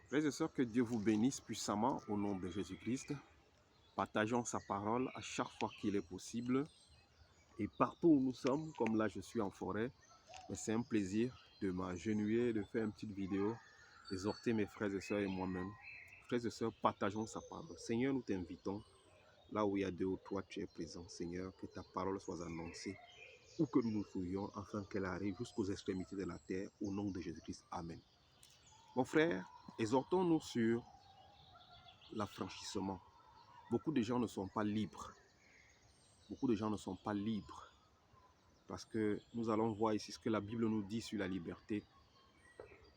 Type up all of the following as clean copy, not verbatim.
Frères et sœurs, que Dieu vous bénisse puissamment au nom de Jésus-Christ. Partageons sa parole à chaque fois qu'il est possible. Et partout où nous sommes, comme là je suis en forêt, mais c'est un plaisir de m'agenouiller, de faire une petite vidéo, d'exhorter mes frères et sœurs et moi-même. Frères et sœurs, partageons sa parole. Seigneur, nous t'invitons, là où il y a 2 ou 3, tu es présent. Seigneur, que ta parole soit annoncée, où que nous nous trouvions, afin qu'elle arrive jusqu'aux extrémités de la terre, au nom de Jésus-Christ. Amen. Mon frère, exhortons-nous sur l'affranchissement. Beaucoup de gens ne sont pas libres. Beaucoup de gens ne sont pas libres. Parce que nous allons voir ici ce que la Bible nous dit sur la liberté.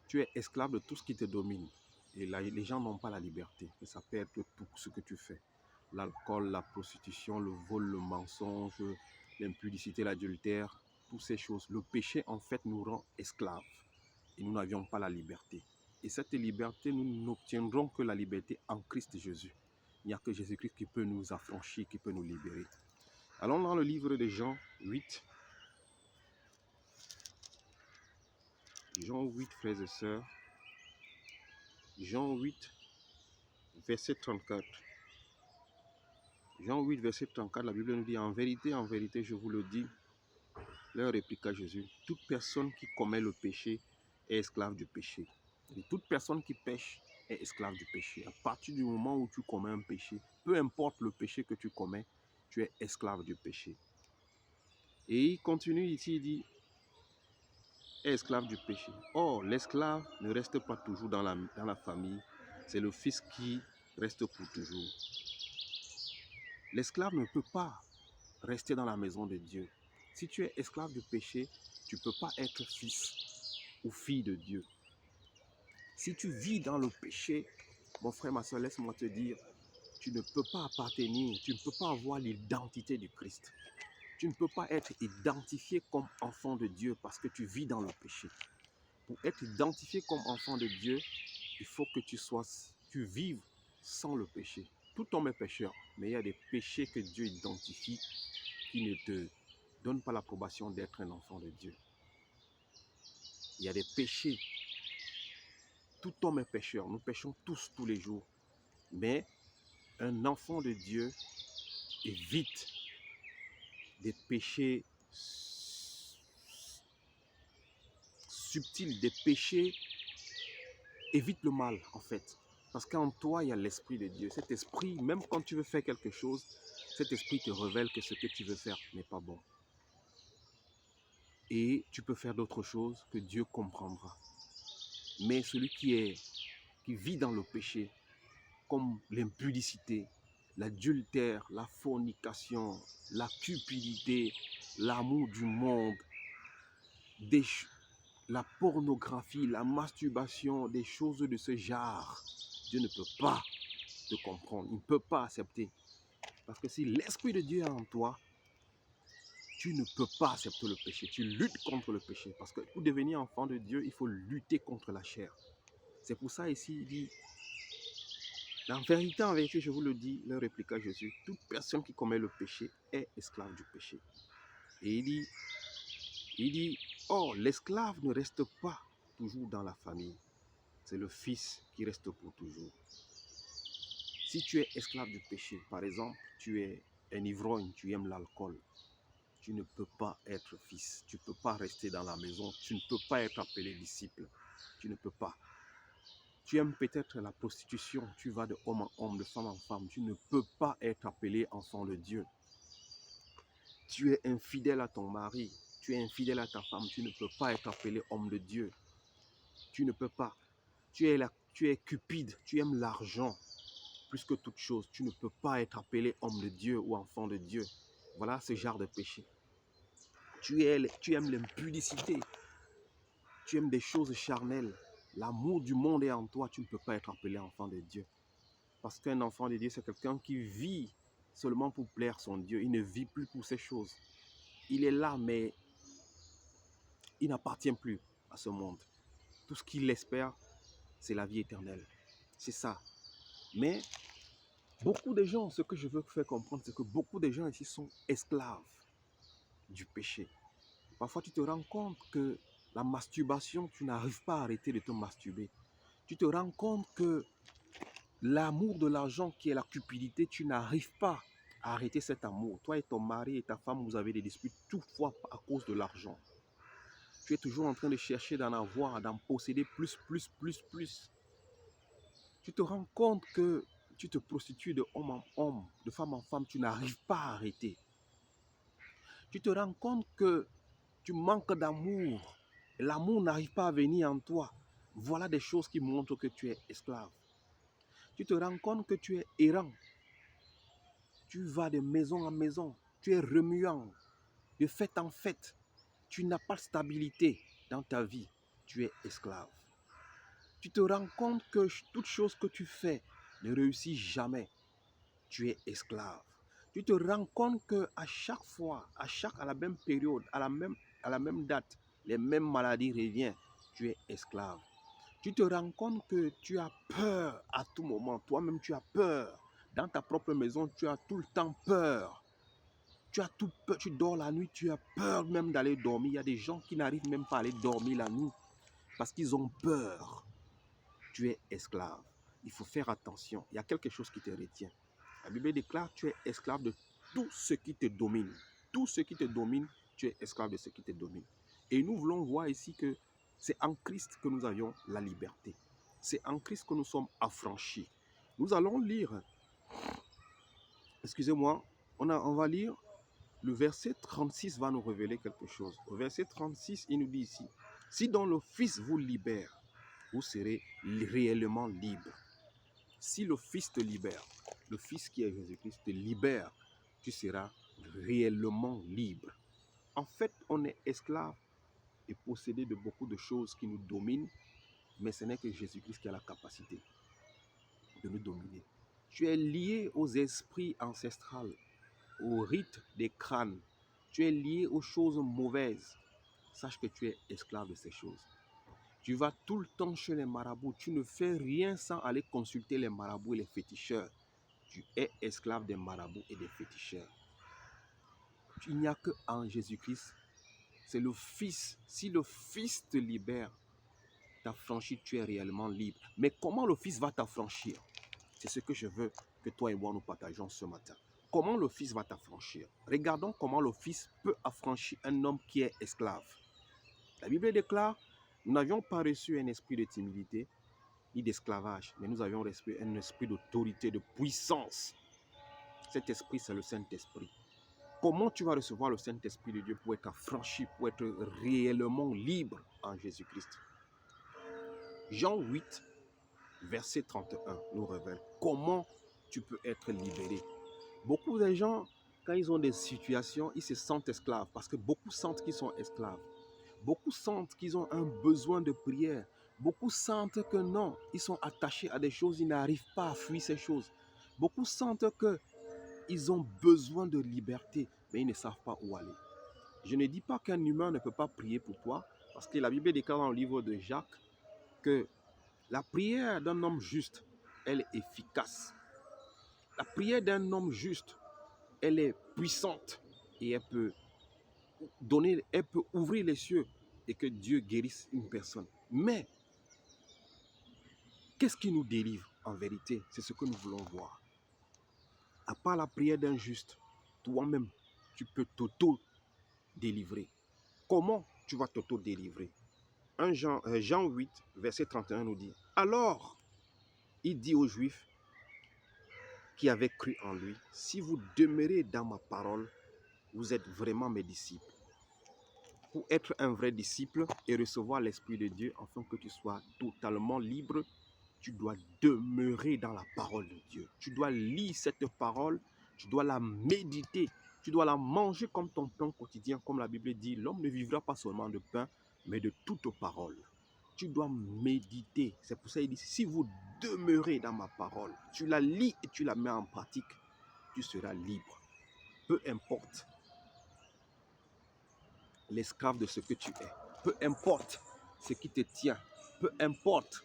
Tu es esclave de tout ce qui te domine. Et là, les gens n'ont pas la liberté. Et ça peut être tout ce que tu fais. L'alcool, la prostitution, le vol, le mensonge, l'impudicité, l'adultère, toutes ces choses. Le péché, en fait, nous rend esclaves. Et nous n'avions pas la liberté. Et cette liberté, nous n'obtiendrons que la liberté en Christ Jésus. Il n'y a que Jésus-Christ qui peut nous affranchir, qui peut nous libérer. Allons dans le livre de Jean 8. Jean 8, frères et sœurs. Jean 8, verset 34. Jean 8, verset 34, la Bible nous dit, en vérité, je vous le dis, leur répliqua Jésus, toute personne qui commet le péché est esclave du péché. Et toute personne qui pêche est esclave du péché. À partir du moment où tu commets un péché, peu importe le péché que tu commets, tu es esclave du péché. Et il continue ici, il dit, est esclave du péché. Or, l'esclave ne reste pas toujours dans la famille, c'est le fils qui reste pour toujours. L'esclave ne peut pas rester dans la maison de Dieu. Si tu es esclave du péché, tu ne peux pas être fils ou fille de Dieu. Si tu vis dans le péché, mon frère, ma soeur, laisse-moi te dire, tu ne peux pas appartenir, tu ne peux pas avoir l'identité du Christ. Tu ne peux pas être identifié comme enfant de Dieu parce que tu vis dans le péché. Pour être identifié comme enfant de Dieu, il faut que tu vives sans le péché. Tout homme est pécheur, mais il y a des péchés que Dieu identifie qui ne te donnent pas l'approbation d'être un enfant de Dieu. Il y a des péchés. Tout homme est pécheur. Nous péchons tous les jours. Mais un enfant de Dieu évite des péchés subtils, des péchés, évite le mal en fait. Parce qu'en toi, il y a l'Esprit de Dieu. Cet esprit, même quand tu veux faire quelque chose, cet esprit te révèle que ce que tu veux faire n'est pas bon. Et tu peux faire d'autres choses que Dieu comprendra. Mais celui qui vit dans le péché, comme l'impudicité, l'adultère, la fornication, la cupidité, l'amour du monde, la pornographie, la masturbation, des choses de ce genre, Dieu ne peut pas te comprendre, il ne peut pas accepter. Parce que si l'Esprit de Dieu est en toi, tu ne peux pas accepter le péché. Tu luttes contre le péché. Parce que pour devenir enfant de Dieu, il faut lutter contre la chair. C'est pour ça ici, il dit, en vérité, je vous le dis, leur répliqua Jésus, toute personne qui commet le péché est esclave du péché. Et il dit, oh, l'esclave ne reste pas toujours dans la famille. C'est le fils qui reste pour toujours. Si tu es esclave du péché, par exemple, tu es un ivrogne, tu aimes l'alcool, tu ne peux pas être fils, tu ne peux pas rester dans la maison, tu ne peux pas être appelé disciple, tu ne peux pas. Tu aimes peut-être la prostitution, tu vas de homme en homme, de femme en femme, tu ne peux pas être appelé enfant de Dieu. Tu es infidèle à ton mari, tu es infidèle à ta femme, tu ne peux pas être appelé homme de Dieu. Tu ne peux pas. Tu es cupide, tu aimes l'argent plus que toute chose. Tu ne peux pas être appelé homme de Dieu ou enfant de Dieu. Voilà ce genre de péché. Tu aimes l'impudicité. Tu aimes des choses charnelles. L'amour du monde est en toi. Tu ne peux pas être appelé enfant de Dieu. Parce qu'un enfant de Dieu, c'est quelqu'un qui vit seulement pour plaire son Dieu. Il ne vit plus pour ces choses. Il est là, mais il n'appartient plus à ce monde. Tout ce qu'il espère, c'est la vie éternelle. C'est ça. Mais beaucoup de gens, ce que je veux faire comprendre, c'est que beaucoup de gens ici sont esclaves du péché. Parfois, tu te rends compte que la masturbation, tu n'arrives pas à arrêter de te masturber. Tu te rends compte que l'amour de l'argent qui est la cupidité, tu n'arrives pas à arrêter cet amour. Toi et ton mari et ta femme, vous avez des disputes toutefois à cause de l'argent. Tu es toujours en train de chercher d'en avoir, d'en posséder plus, plus, plus, plus. Tu te rends compte que tu te prostitues de homme en homme, de femme en femme, tu n'arrives pas à arrêter. Tu te rends compte que tu manques d'amour. L'amour n'arrive pas à venir en toi. Voilà des choses qui montrent que tu es esclave. Tu te rends compte que tu es errant. Tu vas de maison en maison. Tu es remuant. De fête en fête. Tu n'as pas de stabilité dans ta vie. Tu es esclave. Tu te rends compte que toute chose que tu fais ne réussit jamais. Tu es esclave. Tu te rends compte qu'à chaque fois, à la même période, à la même date, les mêmes maladies reviennent. Tu es esclave. Tu te rends compte que tu as peur à tout moment. Toi-même, tu as peur. Dans ta propre maison, tu as tout le temps peur. Tu as tout peur. Tu dors la nuit, tu as peur même d'aller dormir. Il y a des gens qui n'arrivent même pas à aller dormir la nuit parce qu'ils ont peur. Tu es esclave. Il faut faire attention. Il y a quelque chose qui te retient. La Bible déclare, tu es esclave de tout ce qui te domine. Tout ce qui te domine, tu es esclave de ce qui te domine. Et nous voulons voir ici que c'est en Christ que nous avions la liberté. C'est en Christ que nous sommes affranchis. Nous allons lire, excusez-moi, on va lire le verset 36 va nous révéler quelque chose. Au verset 36, il nous dit ici, si donc le Fils vous libère, vous serez réellement libre. Si le Fils te libère, le Fils qui est Jésus-Christ te libère, tu seras réellement libre. En fait, on est esclave et possédé de beaucoup de choses qui nous dominent, mais ce n'est que Jésus-Christ qui a la capacité de nous dominer. Tu es lié aux esprits ancestrales, aux rites des crânes. Tu es lié aux choses mauvaises. Sache que tu es esclave de ces choses. Tu vas tout le temps chez les marabouts. Tu ne fais rien sans aller consulter les marabouts et les féticheurs. Tu es esclave des marabouts et des féticheurs. Il n'y a que en Jésus-Christ. C'est le Fils. Si le Fils te libère, t'affranchis, tu es réellement libre. Mais comment le Fils va t'affranchir? C'est ce que je veux que toi et moi nous partageons ce matin. Comment le Fils va t'affranchir? Regardons comment le Fils peut affranchir un homme qui est esclave. La Bible déclare, nous n'avions pas reçu un esprit de timidité ni d'esclavage, mais nous avions reçu un esprit d'autorité, de puissance. Cet esprit, c'est le Saint-Esprit. Comment tu vas recevoir le Saint-Esprit de Dieu pour être affranchi, pour être réellement libre en Jésus-Christ? Jean 8, verset 31 nous révèle comment tu peux être libéré. Beaucoup de gens, quand ils ont des situations, ils se sentent esclaves parce que beaucoup sentent qu'ils sont esclaves. Beaucoup sentent qu'ils ont un besoin de prière. Beaucoup sentent que non, ils sont attachés à des choses, ils n'arrivent pas à fuir ces choses. Beaucoup sentent qu'ils ont besoin de liberté, mais ils ne savent pas où aller. Je ne dis pas qu'un humain ne peut pas prier pour toi, parce que la Bible déclare dans le livre de Jacques que la prière d'un homme juste, elle est efficace. La prière d'un homme juste, elle est puissante et elle peut ouvrir les cieux et que Dieu guérisse une personne. Mais qu'est-ce qui nous délivre en vérité? C'est ce que nous voulons voir. À part la prière d'un juste, toi-même, tu peux t'auto-délivrer. Comment tu vas t'auto-délivrer? Jean 8, verset 31 nous dit, alors, il dit aux Juifs qui avaient cru en lui, si vous demeurez dans ma parole, vous êtes vraiment mes disciples. Pour être un vrai disciple et recevoir l'Esprit de Dieu, afin que tu sois totalement libre, tu dois demeurer dans la parole de Dieu. Tu dois lire cette parole, tu dois la méditer, tu dois la manger comme ton pain quotidien, comme la Bible dit, l'homme ne vivra pas seulement de pain, mais de toute parole. Tu dois méditer. C'est pour ça qu'il dit, si vous demeurez dans ma parole, tu la lis et tu la mets en pratique, tu seras libre. Peu importe l'esclave de ce que tu es. Peu importe ce qui te tient. Peu importe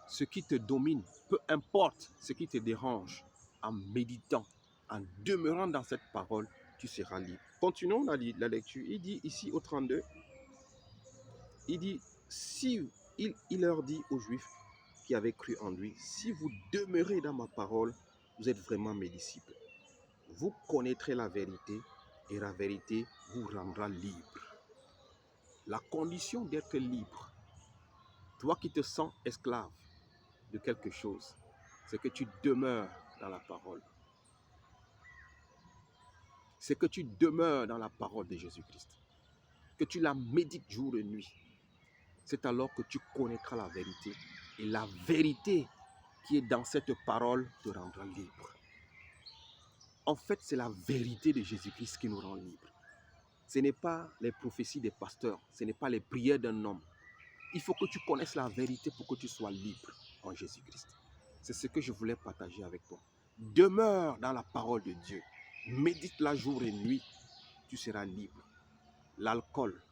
ce qui te domine. Peu importe ce qui te dérange. En méditant, en demeurant dans cette parole, tu seras libre. Continuons la lecture. Il dit ici au 32, il dit, si il leur dit aux Juifs qui avez cru en lui, si vous demeurez dans ma parole, vous êtes vraiment mes disciples. Vous connaîtrez la vérité et la vérité vous rendra libre. La condition d'être libre, toi qui te sens esclave de quelque chose, c'est que tu demeures dans la parole. C'est que tu demeures dans la parole de Jésus-Christ. Que tu la médites jour et nuit. C'est alors que tu connaîtras la vérité. Et la vérité qui est dans cette parole te rendra libre. En fait, c'est la vérité de Jésus-Christ qui nous rend libres. Ce n'est pas les prophéties des pasteurs, ce n'est pas les prières d'un homme. Il faut que tu connaisses la vérité pour que tu sois libre en Jésus-Christ. C'est ce que je voulais partager avec toi. Demeure dans la parole de Dieu. Médite-la jour et nuit. Tu seras libre. L'alcool,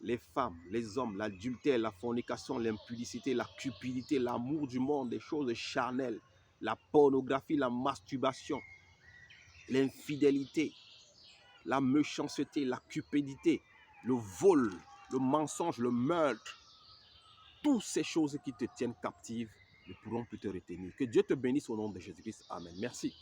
les femmes, les hommes, l'adultère, la fornication, l'impudicité, la cupidité, l'amour du monde, les choses charnelles, la pornographie, la masturbation, l'infidélité, la méchanceté, la cupidité, le vol, le mensonge, le meurtre, toutes ces choses qui te tiennent captive ne pourront plus te retenir. Que Dieu te bénisse au nom de Jésus-Christ. Amen. Merci.